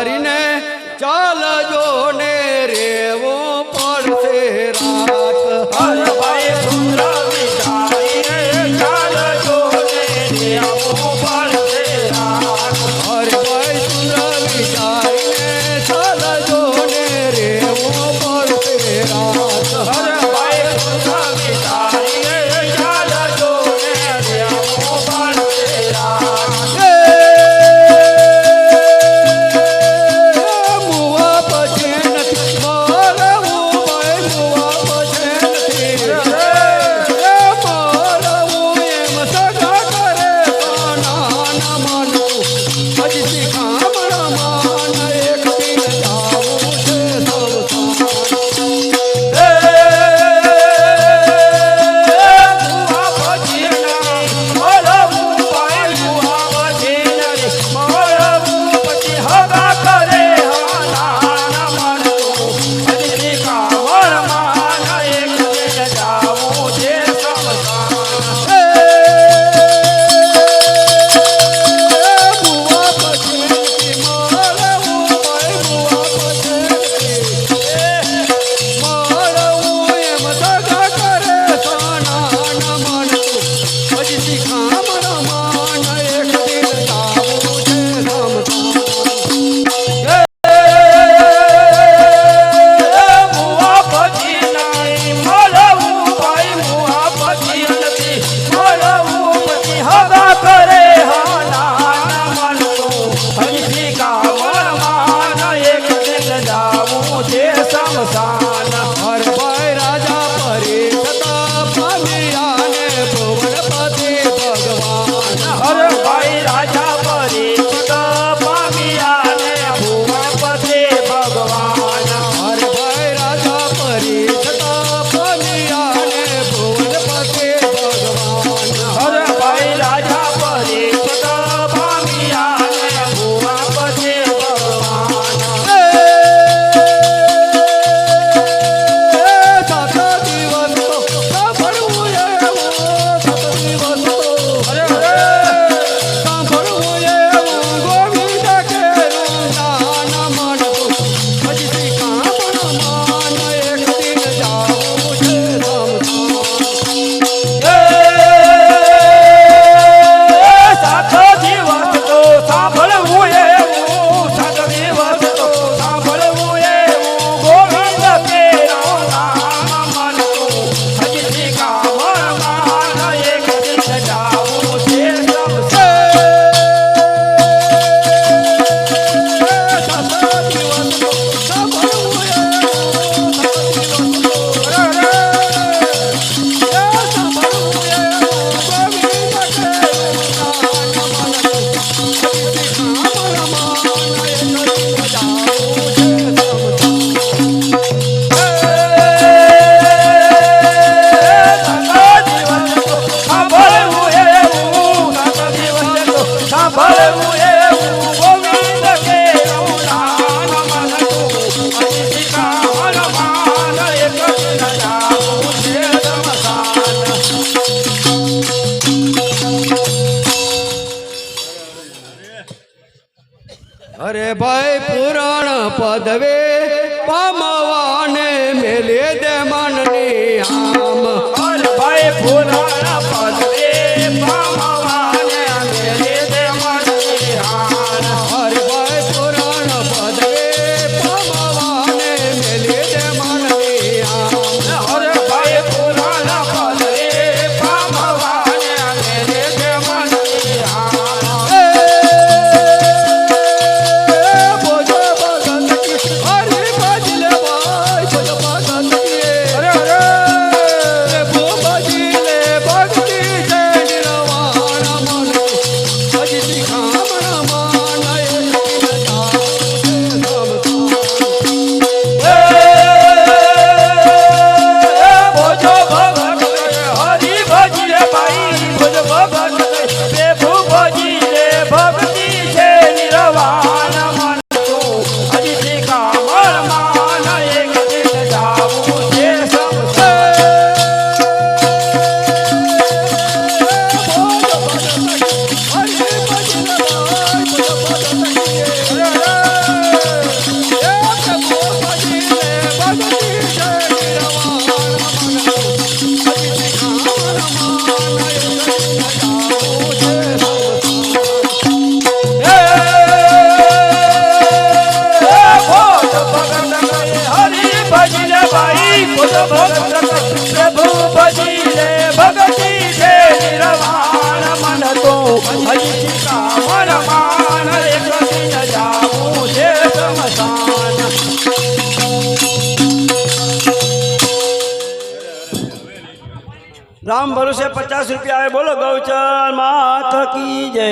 વિચારીને ચાલજો ને રેવો પડશે રાત અરે ભાઈ સુંદર વિચારીને ચાલજો ને રેવો પડશે રાત અરે ભાઈ સુંદર વિચારીને ચાલજો ને રેવો પડશે રાત અરે ભાઈ સુંદર વિચારીને ચાલજો ને રેવો પડશે રાત મુવા પછી નથી મારવું ભાઈ મુવા પછી નથી મારવું એમ સગા કરે નાના માનવું હજી શીખામણ માન એક દિન જાવું છે હર ભાઈ રાજા પરીક્ષતા પામ્યાને ભુવનપતિ ભગવાન હર ભાઈ રાજા પરીક્ષિત પામ્યાને ભુવનપતિ ભગવાન હર ભાઈ રાજા પરીક્ષતા પામ્યાને ભુવનપતિ ભગવાન હર ભાઈ રાજા પરીક્ષિત પામ્યાને ભુવનપતિ ભગવાન સાત દિવસ તો સાંભળવું એવું સાત દિવસ તો સાંભળવું એવું ગોવિંદ કેરું નાના માનતું હજી શીખામણ માન એક દિન જાવું છે સાત દિવસ તો સાંભળવું એવું સાત દિવસ તો સાંભળવું એવું ગોવિંદ કેરું નામ માનતું હજી શીખામણ માન એક દિન જાવું છે સાંભળવું એવું ગોવિંદ કેરું નામ માનતું હજી શીખામણ માન એક દિન જાવું છે શમશાન અરે ભાઈ પુરાણ પદવે પામવાને મેલે દે મનની આમ હર ભાઈ પુરાણ પદવે પામવાને મેલે દે મનની હાન હર ભાઈ પુરાણ પદવે પામવાને મેલે દે મનની આમ હર ભાઈ પુરાણ પદવે પામવાને મેલે દે મનની હાન બોજો ભગત કી હરી ભજલે ભાઈ બોજો ભગત કી અરે અરે ભો ભજલે ભક્તિ ખુદ ભગત પ્રભુ ભજી લે ભગતી છે નિર્વાણ મન તો હજી કામણ માન એક દિન જાવું છે શમશાન રામ ભરોસે 50 રૂપિયા આવે બોલો ગૌચર માત કી જય